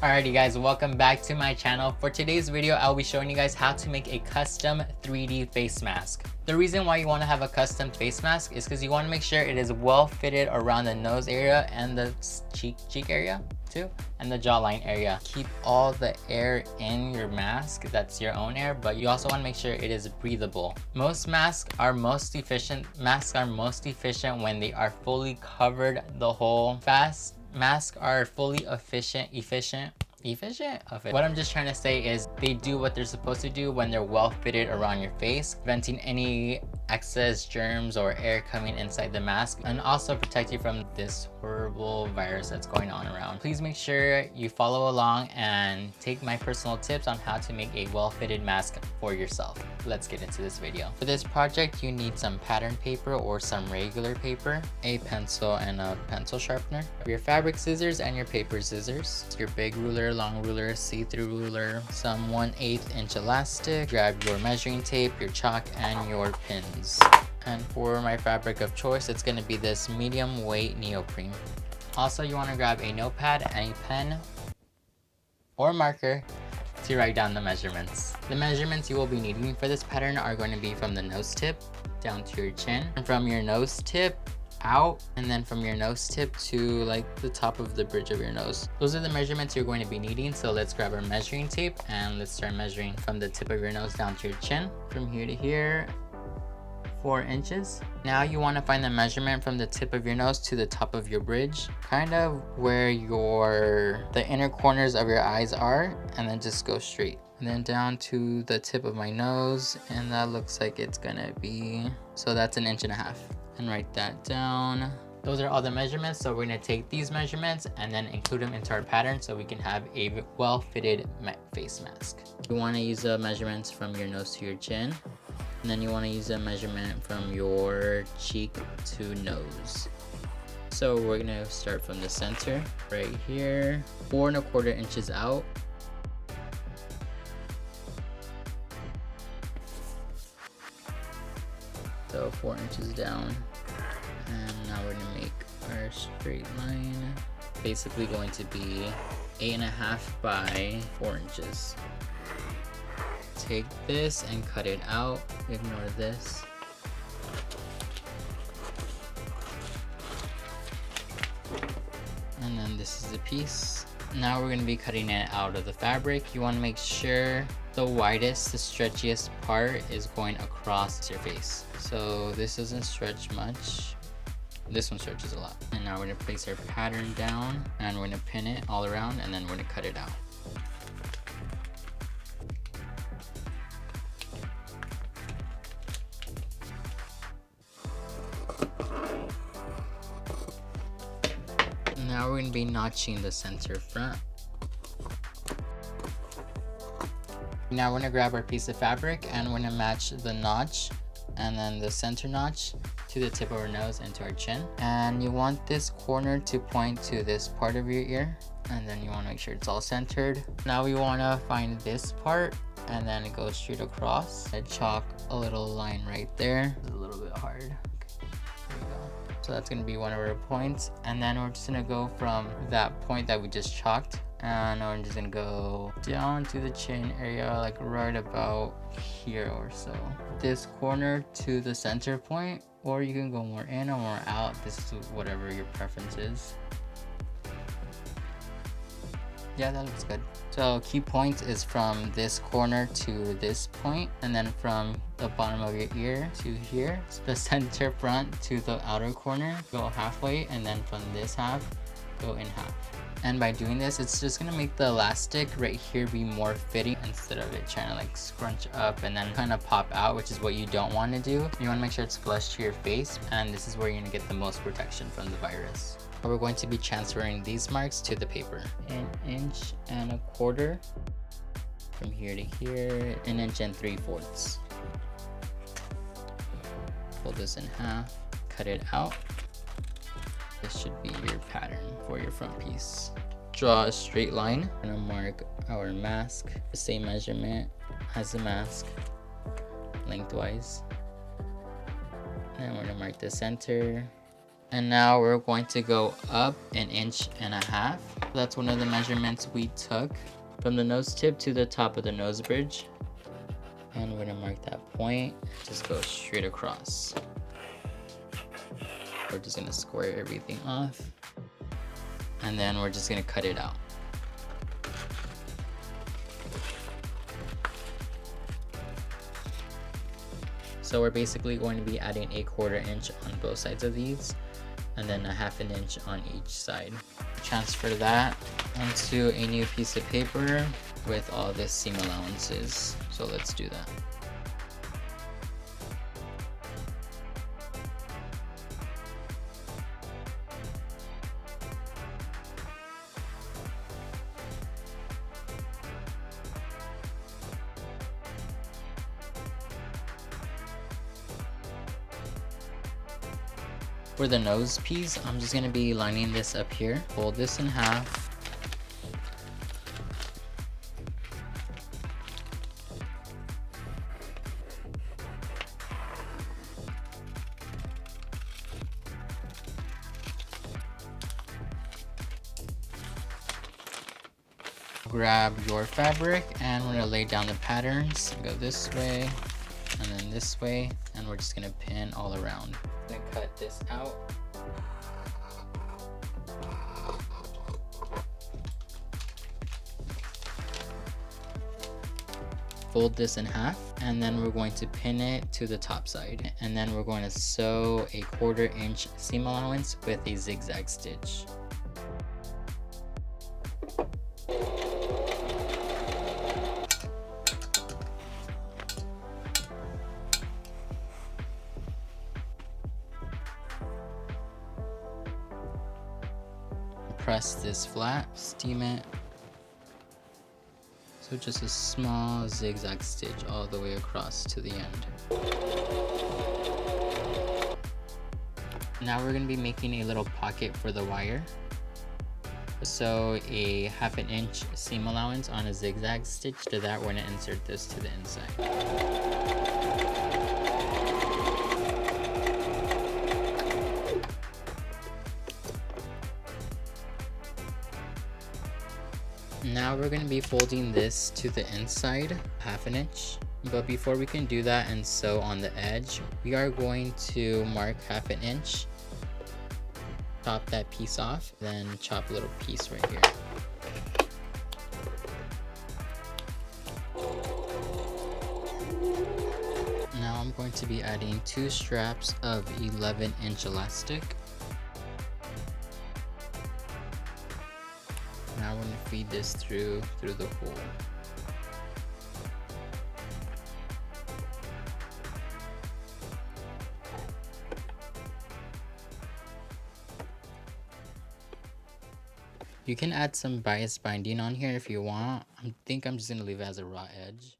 Alrighty guys, welcome back to my channel. For today's video, I'll be showing you guys how to make a custom 3D face mask. The reason why you want to have a custom face mask is because you want to make sure it is well fitted around the nose area and the cheek area too, and the jawline area. Keep all the air in your mask, that's your own air, but you also want to make sure it is breathable. Most masks are most efficient when they are fully covered the whole face. Masks are fully efficient. What I'm just trying to say is they do what they're supposed to do when they're well fitted around your face, preventing any excess germs or air coming inside the mask, and also protect you from this horrible virus that's going on around. Please make sure you follow along and take my personal tips on how to make a well-fitted mask for yourself. Let's get into this video. For this project, you need some pattern paper or some regular paper, a pencil and a pencil sharpener, your fabric scissors and your paper scissors, your big ruler, long ruler, see-through ruler, some 1/8 inch elastic, grab your measuring tape, your chalk, and your pins. And for my fabric of choice, it's going to be this medium weight neoprene. Also, you want to grab a notepad and a pen or marker to write down the measurements. The measurements you will be needing for this pattern are going to be from the nose tip down to your chin, and from your nose tip out, and then from your nose tip to like the top of the bridge of your nose. Those are the measurements you're going to be needing. So let's grab our measuring tape and let's start measuring from the tip of your nose down to your chin. From here to here, 4 inches. Now you want to find the measurement from the tip of your nose to the top of your bridge, kind of where the inner corners of your eyes are, and then just go straight. And then down to the tip of my nose, and that looks like it's gonna be, so that's 1.5 inches. And write that down. Those are all the measurements, so we're gonna take these measurements and then include them into our pattern so we can have a well-fitted face mask. You wanna use the measurements from your nose to your chin, and then you wanna use a measurement from your cheek to nose. So we're gonna start from the center, right here, 4¼ inches out. So 4 inches down, and now we're gonna make our straight line, basically going to be 8.5 by 4 inches. Take this and cut it out, ignore this. And then this is the piece. Now we're going to be cutting it out of the fabric. You want to make sure the widest, the stretchiest part is going across your face. So this doesn't stretch much. This one stretches a lot. And now we're going to place our pattern down and we're going to pin it all around, and then we're going to cut it out. Now we're going to be notching the center front. Now we're going to grab our piece of fabric and we're going to match the notch and then the center notch to the tip of our nose and to our chin. And you want this corner to point to this part of your ear, and then you want to make sure it's all centered. Now we want to find this part and then it goes straight across. I chalk a little line right there. It's a little bit hard. So that's going to be one of our points, and then we're just going to go from that point that we just chalked, and we're just going to go down to the chin area, like right about here or so. This corner to the center point, or you can go more in or more out. This is whatever your preference is. Yeah, that looks good. So key point is from this corner to this point, and then from the bottom of your ear to here. So the center front to the outer corner, go halfway, and then from this half, go in half. And by doing this, it's just gonna make the elastic right here be more fitting instead of it trying to like scrunch up and then kind of pop out, which is what you don't want to do. You want to make sure it's flush to your face, and this is where you're gonna get the most protection from the virus. We're going to be transferring these marks to the paper. 1.25 inches from here to here, 1 3/4 inches. Fold this in half, cut it out. This should be your pattern for your front piece. Draw a straight line. We're gonna mark our mask, the same measurement as the mask, lengthwise. And we're gonna mark the center, And now we're going to go up 1.5 inches. That's one of the measurements we took from the nose tip to the top of the nose bridge. And we're gonna mark that point, just go straight across. We're just gonna square everything off. And then we're just gonna cut it out. So we're basically going to be adding 1/4 inch on both sides of these, and then 1/2 inch on each side. Transfer that onto a new piece of paper with all the seam allowances. So let's do that. For the nose piece, I'm just gonna be lining this up here. Fold this in half. Grab your fabric and we're gonna lay down the patterns. Go this way and then this way, and we're just gonna pin all around. Then cut this out. Fold this in half, and then we're going to pin it to the top side, and then we're going to sew a 1/4 inch seam allowance with a zigzag stitch. Press this flat, steam it. So just a small zigzag stitch all the way across to the end. Now we're going to be making a little pocket for the wire. So a 1/2 inch seam allowance on a zigzag stitch. To that, we're going to insert this to the inside. Now we're going to be folding this to the inside 1/2 inch. But before we can do that and sew on the edge, we are going to mark 1/2 inch. Chop that piece off, then chop a little piece right here. Now I'm going to be adding 2 straps of 11-inch elastic. Now we're going to feed this through the hole. You can add some bias binding on here if you want. I think I'm just going to leave it as a raw edge.